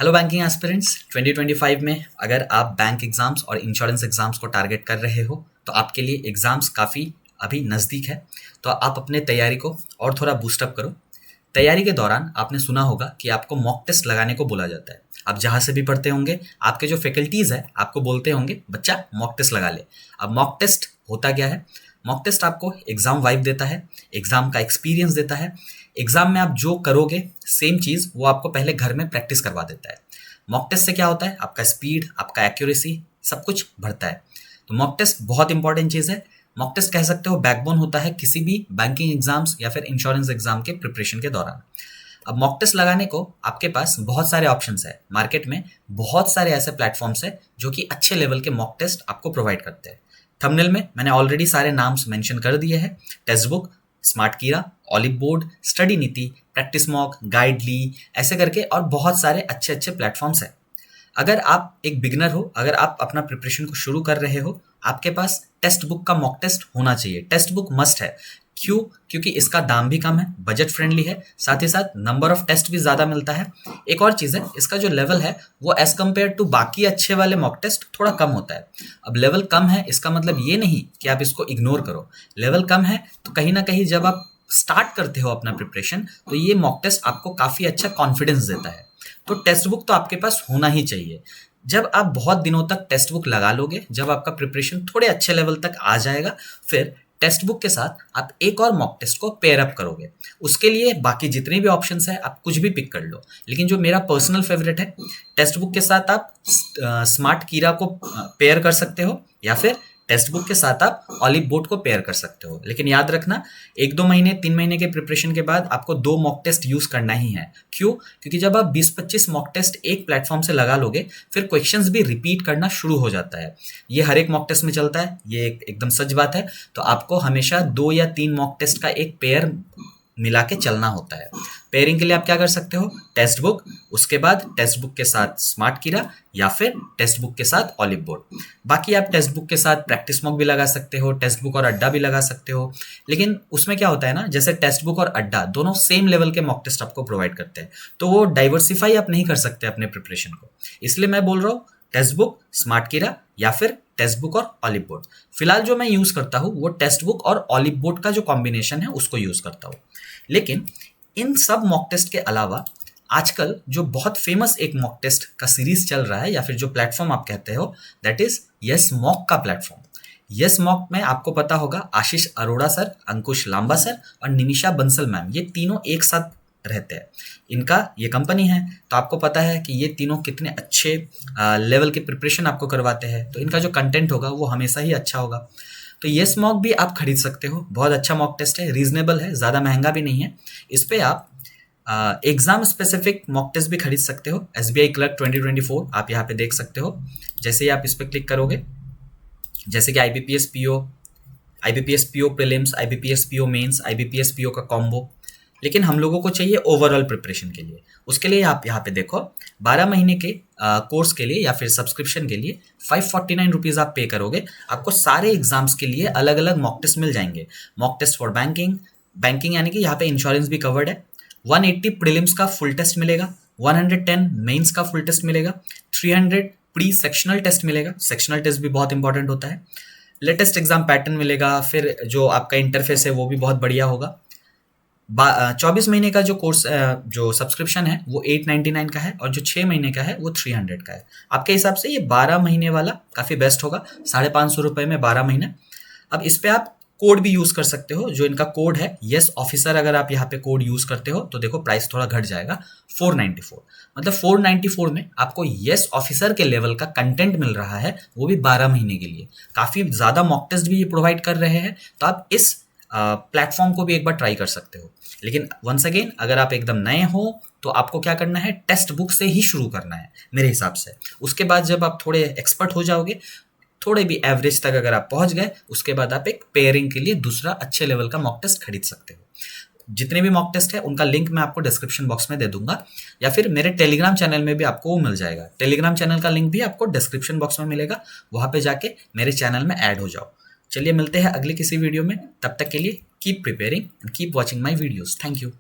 Hello banking aspirants 2025 में अगर आप बैंक एग्जाम्स और इंश्योरेंस एग्जाम्स को टारगेट कर रहे हो तो आपके लिए एग्जाम्स काफ़ी अभी नज़दीक है। तो आप अपने तैयारी को और थोड़ा बूस्टअप करो। तैयारी के दौरान आपने सुना होगा कि आपको मॉक टेस्ट लगाने को बोला जाता है। आप जहाँ से भी पढ़ते होंगे आपके जो फैकल्टीज़ है आपको बोलते होंगे बच्चा मॉक टेस्ट लगा ले। अब मॉक टेस्ट होता क्या है? मॉक टेस्ट आपको एग्ज़ाम वाइब देता है, एग्ज़ाम का एक्सपीरियंस देता है। एग्ज़ाम में आप जो करोगे सेम चीज़ वो आपको पहले घर में प्रैक्टिस करवा देता है। मॉक टेस्ट से क्या होता है? आपका स्पीड, आपका एक्यूरेसी सब कुछ बढ़ता है। तो मॉक टेस्ट बहुत इंपॉर्टेंट चीज़ है। मॉक टेस्ट कह सकते हो बैकबोन होता है किसी भी बैंकिंग एग्जाम्स या फिर इंश्योरेंस एग्जाम के प्रिपरेशन के दौरान। अब मॉक टेस्ट लगाने को आपके पास बहुत सारे ऑप्शंस है। मार्केट में बहुत सारे ऐसे प्लेटफॉर्म्स है जो कि अच्छे लेवल के मॉक टेस्ट आपको प्रोवाइड करते हैं। थंबनेल में मैंने ऑलरेडी सारे नाम्स मेंशन कर दिए हैं। टेक्स्ट बुक, स्मार्ट कीरा, ऑलिव बोर्ड, स्टडी नीति, प्रैक्टिस मॉक, गाइडली, ऐसे करके और बहुत सारे अच्छे अच्छे प्लेटफॉर्म्स हैं। अगर आप एक बिगनर हो, अगर आप अपना प्रिपरेशन को शुरू कर रहे हो, आपके पास टेक्स्ट बुक का मॉक टेस्ट होना चाहिए। टेक्स्ट बुक मस्ट है। क्यों? क्योंकि इसका दाम भी कम है, बजट फ्रेंडली है, साथ ही साथ नंबर ऑफ टेस्ट भी ज़्यादा मिलता है। एक और चीज़ है, इसका जो लेवल है वो एज कम्पेयर टू बाकी अच्छे वाले मॉक टेस्ट थोड़ा कम होता है। अब लेवल कम है इसका मतलब ये नहीं कि आप इसको इग्नोर करो। लेवल कम है तो कहीं ना कहीं जब आप स्टार्ट करते हो अपना प्रिपरेशन तो ये मॉक टेस्ट आपको काफ़ी अच्छा कॉन्फिडेंस देता है। तो टेक्स्ट बुक तो आपके पास होना ही चाहिए। जब आप बहुत दिनों तक टेक्स्ट बुक लगा लोगे, जब आपका प्रिपरेशन थोड़े अच्छे लेवल तक आ जाएगा, फिर टेक्स्ट बुक के साथ आप एक और मॉक टेस्ट को पेयर अप करोगे। उसके लिए बाकी जितने भी ऑप्शंस हैं आप कुछ भी पिक कर लो, लेकिन जो मेरा पर्सनल फेवरेट है, टेक्स्ट बुक के साथ आप स्मार्ट कीरा को पेयर कर सकते हो या फिर टेक्स्ट बुक के साथ आप ऑलिव बोर्ड को पेयर कर सकते हो। लेकिन याद रखना, 1-2 महीने 3 महीने के प्रिपरेशन के बाद आपको 2 मॉक टेस्ट यूज करना ही है। क्यों? क्योंकि जब आप 20-25 मॉक टेस्ट एक प्लेटफॉर्म से लगा लोगे फिर क्वेश्चंस भी रिपीट करना शुरू हो जाता है। ये हर एक मॉक टेस्ट में चलता है, ये एकदम सच बात है। तो आपको हमेशा 2 या 3 मॉक टेस्ट का एक पेयर मिला के चलना होता है। पेयरिंग के लिए आप क्या कर सकते हो? टेक्स्ट बुक, उसके बाद टेक्स्ट बुक के साथ स्मार्ट कीरा या फिर टेक्स्ट बुक के साथ ऑलिव बोर्ड। बाकी आप टेक्स्ट बुक के साथ प्रैक्टिस मॉक भी लगा सकते हो, टेक्स्ट बुक और अड्डा भी लगा सकते हो। लेकिन उसमें क्या होता है ना, जैसे टेक्स्ट बुक और अड्डा दोनों सेम लेवल के मॉक टेस्ट आपको प्रोवाइड करते हैं, तो वो डाइवर्सिफाई आप नहीं कर सकते अपने प्रिपरेशन को। इसलिए मैं बोल रहा हूँ टेक्स्ट बुक, स्मार्ट कीरा या फिर टेक्स्ट बुक और ऑलिव बोर्ड। फिलहाल जो मैं यूज करता हूँ वो टेक्स्ट बुक और ऑलिव बोर्ड का जो कॉम्बिनेशन है उसको यूज करता हूँ। लेकिन इन सब मॉक टेस्ट के अलावा आजकल जो बहुत फेमस एक मॉक टेस्ट का सीरीज चल रहा है या फिर जो प्लेटफॉर्म आप कहते हो, दैट इज यस मॉक का प्लेटफॉर्म। यस मॉक में आपको पता होगा आशीष अरोड़ा सर, अंकुश लांबा सर और निमिषा बंसल मैम, ये तीनों एक साथ रहते हैं। इनका ये कंपनी है, तो आपको पता है कि ये तीनों कितने अच्छे लेवल के प्रिपरेशन आपको करवाते हैं। तो इनका जो कंटेंट होगा वो हमेशा ही अच्छा होगा। तो यस मॉक भी आप खरीद सकते हो, बहुत अच्छा मॉक टेस्ट है, रीजनेबल है, ज़्यादा महंगा भी नहीं है। इस पे आप एग्जाम स्पेसिफिक मॉक टेस्ट भी खरीद सकते हो। SBI क्लर्क 2024 आप यहाँ पे देख सकते हो। जैसे ही आप इस पर क्लिक करोगे, जैसे कि IBPS PO prelims, IBPS PO mains, IBPS PO का कॉम्बो। लेकिन हम लोगों को चाहिए ओवरऑल प्रिपरेशन के लिए। उसके लिए आप यहाँ पे देखो, 12 महीने के कोर्स के लिए या फिर सब्सक्रिप्शन के लिए 549 रुपीज़ आप पे करोगे। आपको सारे एग्जाम्स के लिए अलग अलग मॉक टेस्ट मिल जाएंगे। मॉक टेस्ट फॉर बैंकिंग यानी कि यहाँ पे इंश्योरेंस भी कवर्ड है। 180 प्रीलिम्स का फुल टेस्ट मिलेगा, 110 मेंस का फुल टेस्ट मिलेगा, 300 प्री सेक्शनल टेस्ट मिलेगा। सेक्शनल टेस्ट भी बहुत इंपॉर्टेंट होता है। लेटेस्ट एग्जाम पैटर्न मिलेगा, फिर जो आपका इंटरफेस है वो भी बहुत बढ़िया होगा। 24 महीने का जो कोर्स जो सब्सक्रिप्शन है वो 899 का है और जो 6 महीने का है वो 300 का है। आपके हिसाब से ये 12 महीने वाला काफ़ी बेस्ट होगा, 550 रुपये में 12 महीने। अब इस पे आप कोड भी यूज़ कर सकते हो, जो इनका कोड है यस ऑफिसर। अगर आप यहाँ पे कोड यूज़ करते हो तो देखो प्राइस थोड़ा घट जाएगा, 494। मतलब 494 में आपको यस ऑफिसर के लेवल का कंटेंट मिल रहा है, वो भी 12 महीने के लिए। काफ़ी ज़्यादा मॉक टेस्ट भी ये प्रोवाइड कर रहे हैं, तो आप इस प्लेटफॉर्म को भी एक बार ट्राई कर सकते हो। लेकिन वंस अगेन, अगर आप एकदम नए हो तो आपको क्या करना है, टेक्स्ट बुक से ही शुरू करना है मेरे हिसाब से। उसके बाद जब आप थोड़े एक्सपर्ट हो जाओगे, थोड़े भी एवरेज तक अगर आप पहुंच गए, उसके बाद आप एक पेयरिंग के लिए दूसरा अच्छे लेवल का मॉक टेस्ट खरीद सकते हो। जितने भी मॉक टेस्ट है उनका लिंक मैं आपको डिस्क्रिप्शन बॉक्स में दे दूंगा, या फिर मेरे टेलीग्राम चैनल में भी आपको वो मिल जाएगा। टेलीग्राम चैनल का लिंक भी आपको डिस्क्रिप्शन बॉक्स में मिलेगा, वहां पे जाके मेरे चैनल में ऐड हो जाओ। चलिए मिलते हैं अगले किसी वीडियो में, तब तक के लिए keep preparing and keep watching my videos. Thank you.